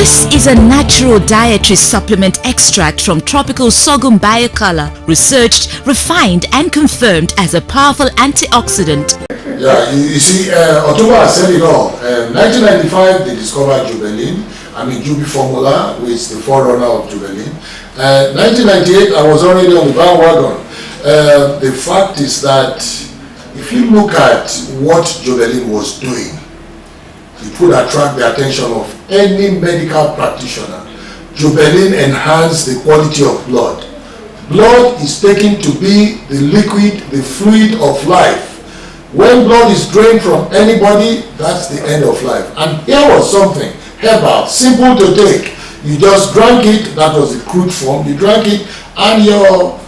This is a natural dietary supplement extract from tropical sorghum biocolor, researched, refined and confirmed as a powerful antioxidant. Yeah, you see, Otoba has said it all. 1995 they discovered Jobelyn, Jubi formula, which is the forerunner of Jobelyn. 1998 I was already on the bandwagon. The fact is that if you look at what Jobelyn was doing, it would attract the attention of any medical practitioner. Jobelyn enhanced the quality of blood. Blood is taken to be the liquid, the fluid of life. When blood is drained from anybody, that's the end of life. And here was something herbal, simple to take. You just drank it, that was the crude form. You drank it and your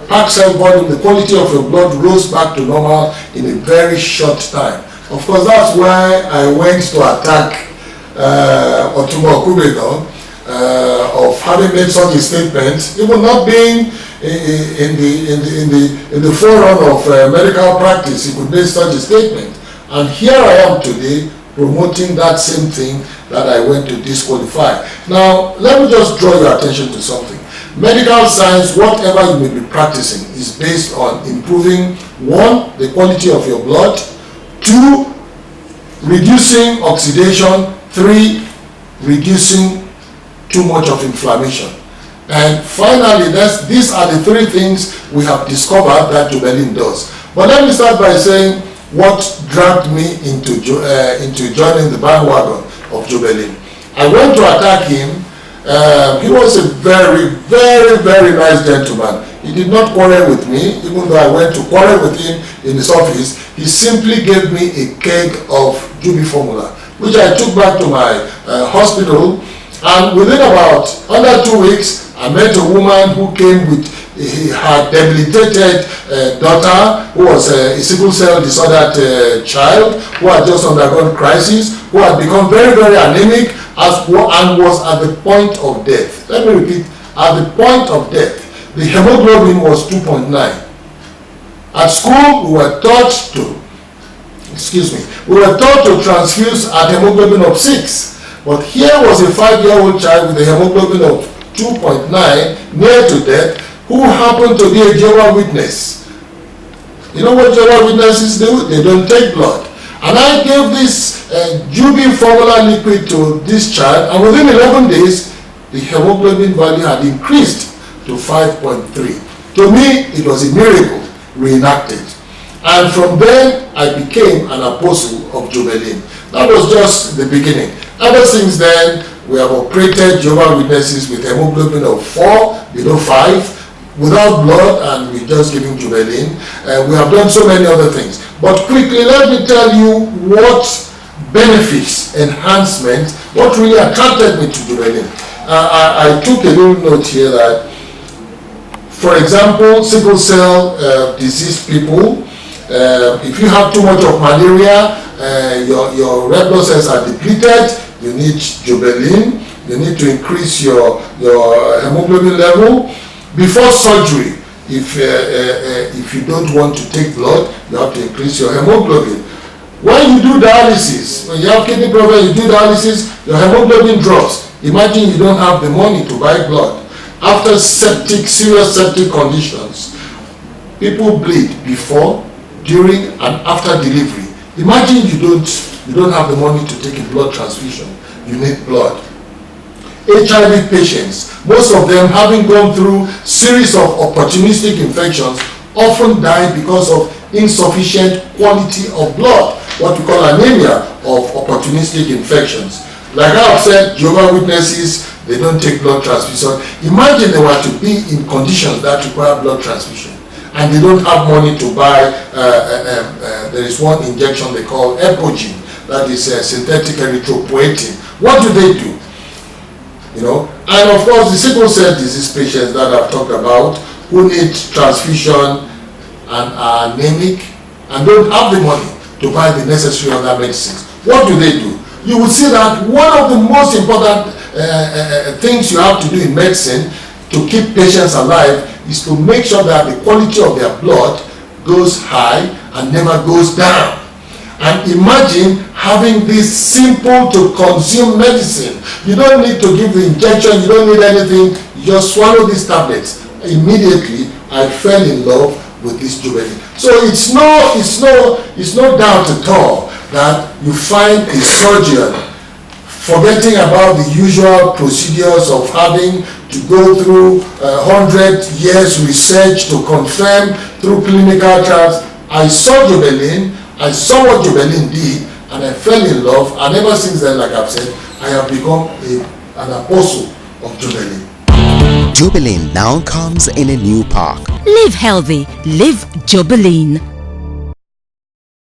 packed cell volume, the quality of your blood rose back to normal in a very short time. Of course, that's why I went to attack Otumba Okubego of having made such a statement, even not being in the forum of medical practice. He could make such a statement, and here I am today promoting that same thing that I went to disqualify. Now, let me just draw your attention to something. Medical science, whatever you may be practicing, is based on improving, 1, the quality of your blood, 2, reducing oxidation, 3, reducing too much of inflammation. And finally, these are the 3 things we have discovered that Jobelyn does. But let me start by saying what dragged me into joining the bandwagon of Jobelyn. I went to attack him. He was a very, very, very nice gentleman. He did not quarrel with me, even though I went to quarrel with him in his office. He simply gave me a keg of Jubi formula, which I took back to my hospital. And within about under 2 weeks, I met a woman who came with her debilitated daughter, who was a sickle-cell disordered child, who had just undergone crisis, who had become very, very anemic, and was at the point of death. Let me repeat, at the point of death. The hemoglobin was 2.9. At school, we were taught to transfuse at hemoglobin of 6. But here was a 5-year-old child with a hemoglobin of 2.9, near to death, who happened to be a Jehovah's Witness. You know what Jehovah's Witnesses do? They don't take blood. And I gave this Jubi formula liquid to this child, and within 11 days, the hemoglobin value had increased to 5.3. To me, it was a miracle reenacted. And from then, I became an apostle of Jobelyn. That was just the beginning. Ever since then, we have operated Jehovah's Witnesses with hemoglobin of 4, below 5, without blood, and we just giving Jobelyn. We have done so many other things. But quickly, let me tell you what benefits, enhancement, what really attracted me to Jobelyn. I took a little note here that, for example, sickle cell disease people, if you have too much of malaria, your red blood cells are depleted, you need Jobelyn, you need to increase your hemoglobin level. Before surgery, if you don't want to take blood, you have to increase your hemoglobin. When you do dialysis, when you have kidney problem, you do dialysis, your hemoglobin drops. Imagine you don't have the money to buy blood. After serious septic conditions, people bleed before, during, and after delivery. Imagine you don't have the money to take a blood transfusion. You need blood. HIV patients, most of them having gone through series of opportunistic infections, often die because of insufficient quality of blood, what we call anemia of opportunistic infections. Like I have said, Jehovah's Witnesses, they don't take blood transfusion. Imagine they were to be in conditions that require blood transfusion, and they don't have money to buy. There is one injection they call Epogene, that is synthetic erythropoietin. What do they do? And of course, the sickle cell disease patients that I've talked about, who need transfusion and are anemic and don't have the money to buy the necessary other medicines. What do? You will see that one of the most important things you have to do in medicine to keep patients alive is to make sure that the quality of their blood goes high and never goes down. And imagine having this simple to consume medicine. You don't need to give the injection, you don't need anything, you just swallow these tablets. Immediately, I fell in love with this Jobelyn. So it's no doubt at all that you find a surgeon forgetting about the usual procedures of having to go through 100 years research to confirm through clinical trials. I saw Jobelyn, I saw what Jobelyn did, and I fell in love, and ever since then, like I've said, I have become an apostle of Jobelyn. Jobelyn now comes in a new park. Live healthy, live Jobelyn.